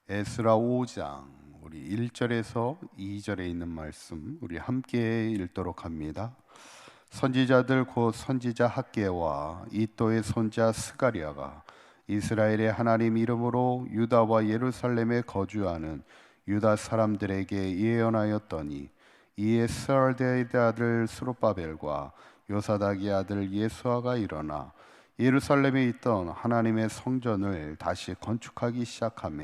에스라 5장 우리 1절에서 2절에 있는 말씀 우리 함께 읽도록 합니다. 선지자들 곧 선지자 학개와 이또의 손자 스가랴가 이스라엘의 하나님 이름으로 유다와 예루살렘에 거주하는 유다 사람들에게 예언하였더니 이에 스알데의 아들 스룹바벨과 요사닥의 아들 예수아가 일어나 예루살렘에 있던 하나님의 성전을 다시 건축하기 시작하며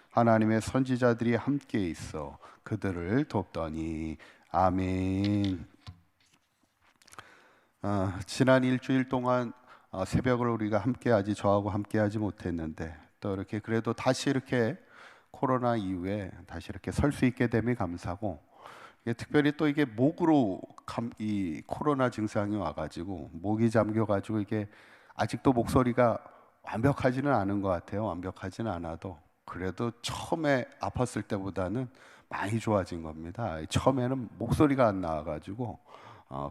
하나님의 선지자들이 함께 있어 그들을 돕더니. 아멘. 지난 일주일 동안 새벽을 우리가 함께하지 저하고 함께하지 못했는데 또 이렇게 그래도 다시 이렇게 코로나 이후에 다시 이렇게 설 수 있게 됨이 감사하고, 특별히 또 이게 목으로 이 코로나 증상이 와가지고 목이 잠겨가지고 이게 아직도 목소리가 완벽하지는 않은 것 같아요. 완벽하지는 않아도 그래도 처음에 아팠을 때보다는 많이 좋아진 겁니다. 처음에는 목소리가 안 나와가지고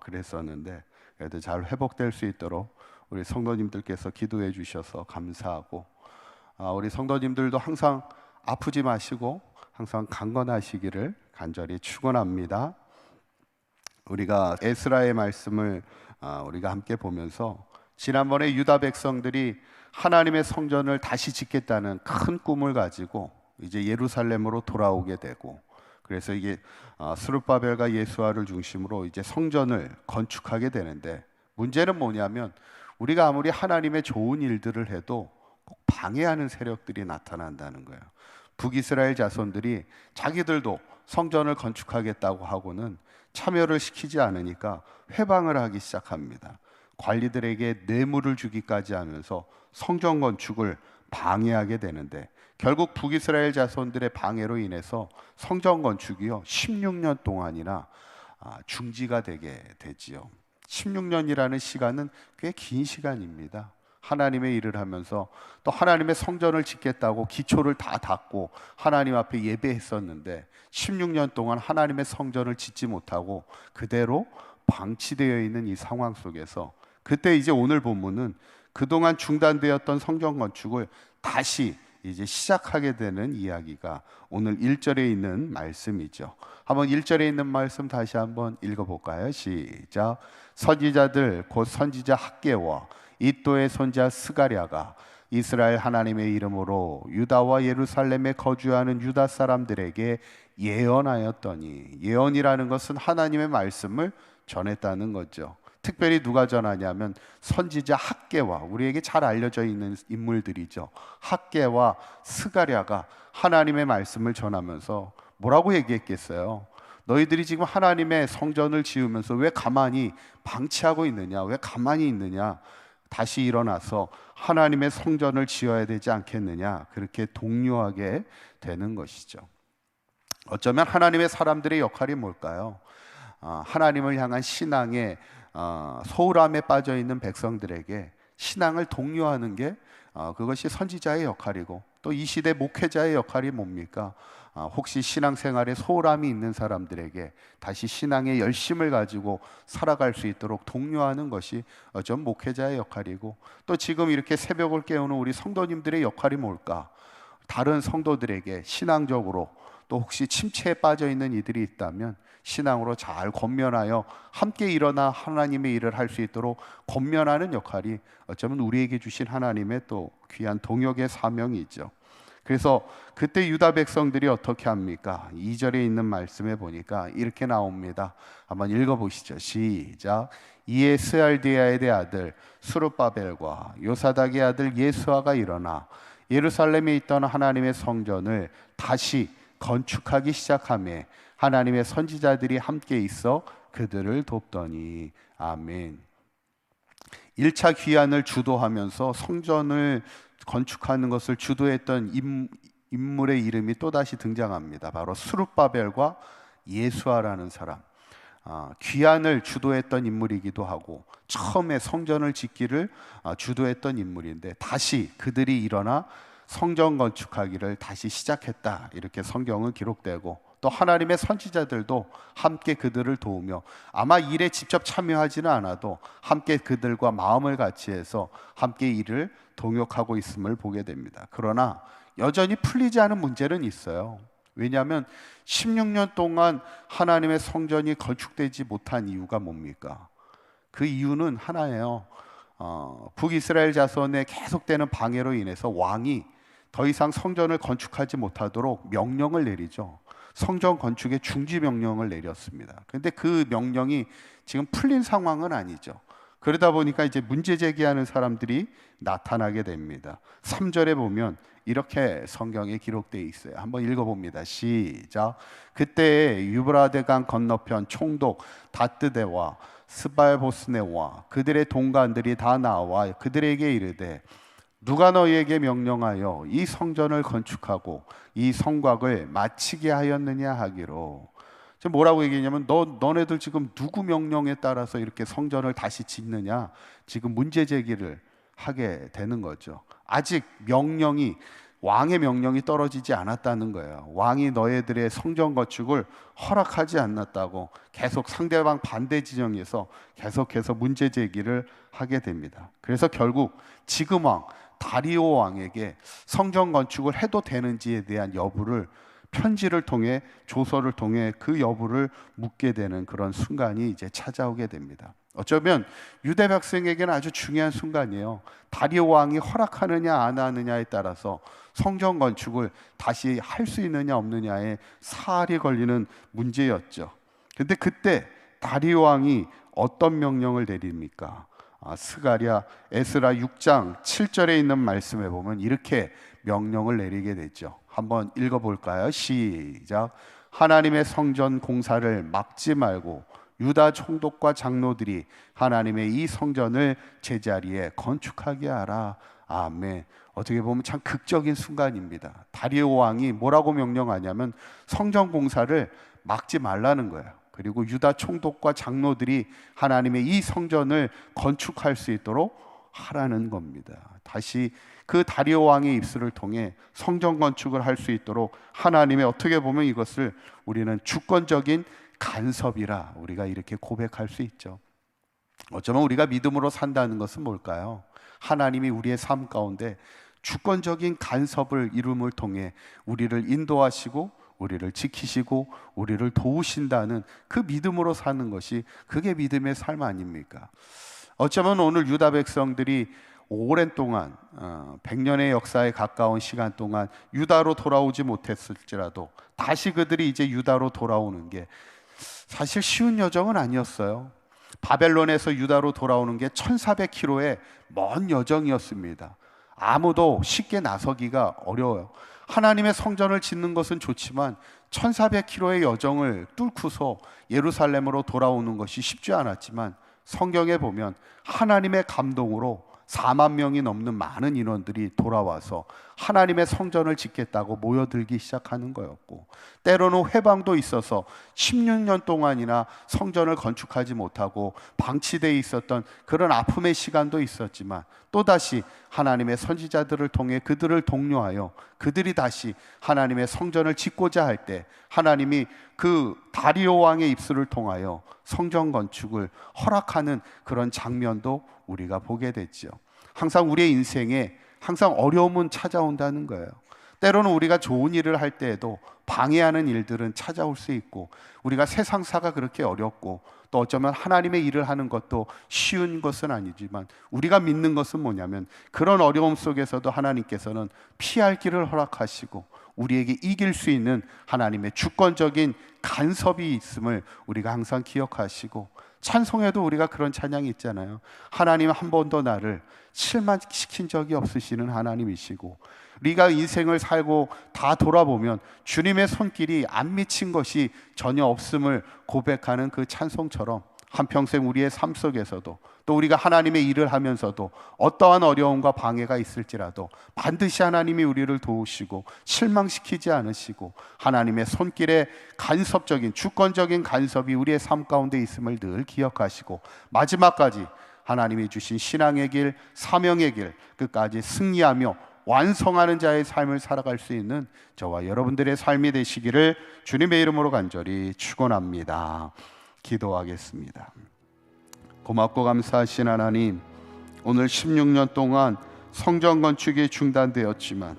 그랬었는데 그래도 잘 회복될 수 있도록 우리 성도님들께서 기도해 주셔서 감사하고, 우리 성도님들도 항상 아프지 마시고 항상 강건하시기를 간절히 축원합니다. 우리가 에스라의 말씀을 우리가 함께 보면서 지난번에 유다 백성들이 하나님의 성전을 다시 짓겠다는 큰 꿈을 가지고 이제 예루살렘으로 돌아오게 되고, 그래서 이게 스룹바벨과 예수아를 중심으로 이제 성전을 건축하게 되는데, 문제는 뭐냐면 우리가 아무리 하나님의 좋은 일들을 해도 꼭 방해하는 세력들이 나타난다는 거예요. 북이스라엘 자손들이 자기들도 성전을 건축하겠다고 하고는 참여를 시키지 않으니까 회방을 하기 시작합니다. 관리들에게 뇌물을 주기까지 하면서 성전 건축을 방해하게 되는데, 결국 북이스라엘 자손들의 방해로 인해서 성전 건축이요 16년 동안이나 중지가 되게 되지요. 16년이라는 시간은 꽤 긴 시간입니다. 하나님의 일을 하면서 또 하나님의 성전을 짓겠다고 기초를 다 닦고 하나님 앞에 예배했었는데 16년 동안 하나님의 성전을 짓지 못하고 그대로 방치되어 있는 이 상황 속에서, 그때 이제 오늘 본문은 그동안 중단되었던 성전 건축을 다시 이제 시작하게 되는 이야기가 오늘 1절에 있는 말씀이죠. 한번 1절에 있는 말씀 다시 한번 읽어볼까요? 시작. 선지자들 곧 선지자 학개와 이또의 손자 스가랴가 이스라엘 하나님의 이름으로 유다와 예루살렘에 거주하는 유다 사람들에게 예언하였더니, 예언이라는 것은 하나님의 말씀을 전했다는 거죠. 특별히 누가 전하냐면 선지자 학개와, 우리에게 잘 알려져 있는 인물들이죠. 학개와 스가랴가 하나님의 말씀을 전하면서 뭐라고 얘기했겠어요? 너희들이 지금 하나님의 성전을 지으면서 왜 가만히 방치하고 있느냐? 왜 가만히 있느냐? 다시 일어나서 하나님의 성전을 지어야 되지 않겠느냐? 그렇게 독려하게 되는 것이죠. 어쩌면 하나님의 사람들의 역할이 뭘까요? 하나님을 향한 신앙의 소홀함에 빠져 있는 백성들에게 신앙을 독려하는 게 그것이 선지자의 역할이고, 또 이 시대 목회자의 역할이 뭡니까? 혹시 신앙생활에 소홀함이 있는 사람들에게 다시 신앙의 열심을 가지고 살아갈 수 있도록 독려하는 것이 좀 목회자의 역할이고, 또 지금 이렇게 새벽을 깨우는 우리 성도님들의 역할이 뭘까? 다른 성도들에게 신앙적으로 또 혹시 침체에 빠져 있는 이들이 있다면 신앙으로 잘 권면하여 함께 일어나 하나님의 일을 할 수 있도록 권면하는 역할이 어쩌면 우리에게 주신 하나님의 또 귀한 동역의 사명이죠. 그래서 그때 유다 백성들이 어떻게 합니까? 2절에 있는 말씀에 보니까 이렇게 나옵니다. 한번 읽어보시죠. 시작. 이에 스알디아의 아들 스룹바벨과 요사닥의 아들 예수아가 일어나 예루살렘에 있던 하나님의 성전을 다시 건축하기 시작하며 하나님의 선지자들이 함께 있어 그들을 돕더니. 아멘. 1차 귀환을 주도하면서 성전을 건축하는 것을 주도했던 인물의 이름이 또다시 등장합니다. 바로 스룹바벨과 예수아라는 사람. 귀환을 주도했던 인물이기도 하고 처음에 성전을 짓기를 주도했던 인물인데, 다시 그들이 일어나 성전 건축하기를 다시 시작했다, 이렇게 성경은 기록되고 또 하나님의 선지자들도 함께 그들을 도우며 아마 일에 직접 참여하지는 않아도 함께 그들과 마음을 같이해서 함께 일을 동역하고 있음을 보게 됩니다. 그러나 여전히 풀리지 않은 문제는 있어요. 왜냐하면 16년 동안 하나님의 성전이 건축되지 못한 이유가 뭡니까? 그 이유는 하나예요. 북이스라엘 자손의 계속되는 방해로 인해서 왕이 더 이상 성전을 건축하지 못하도록 명령을 내리죠. 성전 건축의 중지 명령을 내렸습니다. 그런데 그 명령이 지금 풀린 상황은 아니죠. 그러다 보니까 이제 문제 제기하는 사람들이 나타나게 됩니다. 3절에 보면 이렇게 성경에 기록되어 있어요. 한번 읽어봅니다. 시작. 그때 유브라데 강 건너편 총독 다뜨데와 스발보스네와 그들의 동관들이 다 나와 그들에게 이르되 누가 너희에게 명령하여 이 성전을 건축하고 이 성곽을 마치게 하였느냐 하기로. 지금 뭐라고 얘기했냐면 너네들 지금 누구 명령에 따라서 이렇게 성전을 다시 짓느냐, 지금 문제 제기를 하게 되는 거죠. 아직 왕의 명령이 떨어지지 않았다는 거예요. 왕이 너희들의 성전 건축을 허락하지 않았다고 계속 상대방 반대 진영에서 계속해서 문제 제기를 하게 됩니다. 그래서 결국 지금 왕 다리오 왕에게 성전 건축을 해도 되는지에 대한 여부를 편지를 통해, 조서를 통해 그 여부를 묻게 되는 그런 순간이 이제 찾아오게 됩니다. 어쩌면 유대 백성에게는 아주 중요한 순간이에요. 다리오 왕이 허락하느냐 안 하느냐에 따라서 성전 건축을 다시 할 수 있느냐 없느냐에 사활이 걸리는 문제였죠. 근데 그때 다리오 왕이 어떤 명령을 내립니까? 스가랴 에스라 6장 7절에 있는 말씀에 보면 이렇게 명령을 내리게 되죠. 한번 읽어볼까요? 시작. 하나님의 성전 공사를 막지 말고 유다 총독과 장로들이 하나님의 이 성전을 제자리에 건축하게 하라. 아멘. 어떻게 보면 참 극적인 순간입니다. 다리오 왕이 뭐라고 명령하냐면 성전 공사를 막지 말라는 거예요. 그리고 유다 총독과 장로들이 하나님의 이 성전을 건축할 수 있도록 하라는 겁니다. 다시 그 다리오 왕의 입술을 통해 성전 건축을 할 수 있도록 하나님의, 어떻게 보면 이것을 우리는 주권적인 간섭이라 우리가 이렇게 고백할 수 있죠. 어쩌면 우리가 믿음으로 산다는 것은 뭘까요? 하나님이 우리의 삶 가운데 주권적인 간섭을 이룸을 통해 우리를 인도하시고 우리를 지키시고 우리를 도우신다는 그 믿음으로 사는 것이, 그게 믿음의 삶 아닙니까? 어쩌면 오늘 유다 백성들이 오랜 동안 100년의 역사에 가까운 시간 동안 유다로 돌아오지 못했을지라도 다시 그들이 이제 유다로 돌아오는 게 사실 쉬운 여정은 아니었어요. 바벨론에서 유다로 돌아오는 게 1400km의 먼 여정이었습니다. 아무도 쉽게 나서기가 어려워요. 하나님의 성전을 짓는 것은 좋지만 1400km의 여정을 뚫고서 예루살렘으로 돌아오는 것이 쉽지 않았지만, 성경에 보면 하나님의 감동으로 4만 명이 넘는 많은 인원들이 돌아와서 하나님의 성전을 짓겠다고 모여들기 시작하는 거였고, 때로는 회방도 있어서 16년 동안이나 성전을 건축하지 못하고 방치되어 있었던 그런 아픔의 시간도 있었지만, 또다시 하나님의 선지자들을 통해 그들을 독려하여 그들이 다시 하나님의 성전을 짓고자 할 때 하나님이 그 다리오 왕의 입술을 통하여 성전 건축을 허락하는 그런 장면도 우리가 보게 됐죠. 항상 우리의 인생에 항상 어려움은 찾아온다는 거예요. 때로는 우리가 좋은 일을 할 때에도 방해하는 일들은 찾아올 수 있고, 우리가 세상사가 그렇게 어렵고 또 어쩌면 하나님의 일을 하는 것도 쉬운 것은 아니지만, 우리가 믿는 것은 뭐냐면 그런 어려움 속에서도 하나님께서는 피할 길을 허락하시고 우리에게 이길 수 있는 하나님의 주권적인 간섭이 있음을 우리가 항상 기억하시고, 찬송에도 우리가 그런 찬양이 있잖아요. 하나님 한 번도 나를 실망시킨 적이 없으시는 하나님이시고, 우리가 인생을 살고 다 돌아보면 주님의 손길이 안 미친 것이 전혀 없음을 고백하는 그 찬송처럼, 한평생 우리의 삶 속에서도 또 우리가 하나님의 일을 하면서도 어떠한 어려움과 방해가 있을지라도 반드시 하나님이 우리를 도우시고 실망시키지 않으시고 하나님의 손길에 간섭적인 주권적인 간섭이 우리의 삶 가운데 있음을 늘 기억하시고, 마지막까지 하나님이 주신 신앙의 길, 사명의 길 끝까지 승리하며 완성하는 자의 삶을 살아갈 수 있는 저와 여러분들의 삶이 되시기를 주님의 이름으로 간절히 축원합니다. 기도하겠습니다. 고맙고 감사하신 하나님, 오늘 16년 동안 성전 건축이 중단되었지만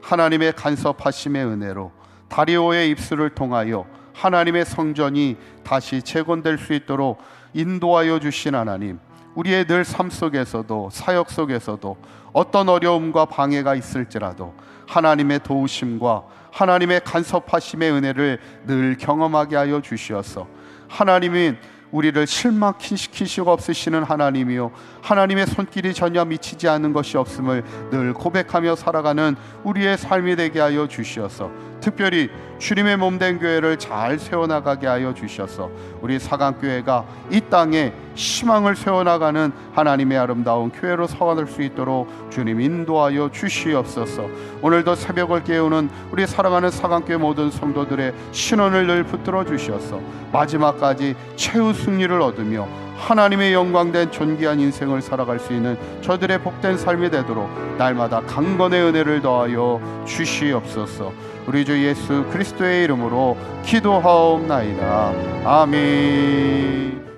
하나님의 간섭하심의 은혜로 다리오의 입술을 통하여 하나님의 성전이 다시 재건될 수 있도록 인도하여 주신 하나님, 우리의 늘 삶 속에서도 사역 속에서도 어떤 어려움과 방해가 있을지라도 하나님의 도우심과 하나님의 간섭하심의 은혜를 늘 경험하게 하여 주시어서 하나님은 우리를 실망시키시고 없으시는 하나님이요, 하나님의 손길이 전혀 미치지 않는 것이 없음을 늘 고백하며 살아가는 우리의 삶이 되게 하여 주시어서 특별히 주님의 몸된 교회를 잘 세워나가게 하여 주셔서 우리 사강교회가 이 땅에 희망을 세워나가는 하나님의 아름다운 교회로 서갈 수 있도록 주님 인도하여 주시옵소서. 오늘도 새벽을 깨우는 우리 사랑하는 사강교회 모든 성도들의 신원을 늘 붙들어 주셔서 마지막까지 최후 승리를 얻으며 하나님의 영광된 존귀한 인생을 살아갈 수 있는 저들의 복된 삶이 되도록 날마다 강건의 은혜를 더하여 주시옵소서. 우리 주 예수 그리스도의 이름으로 기도하옵나이다. 아멘.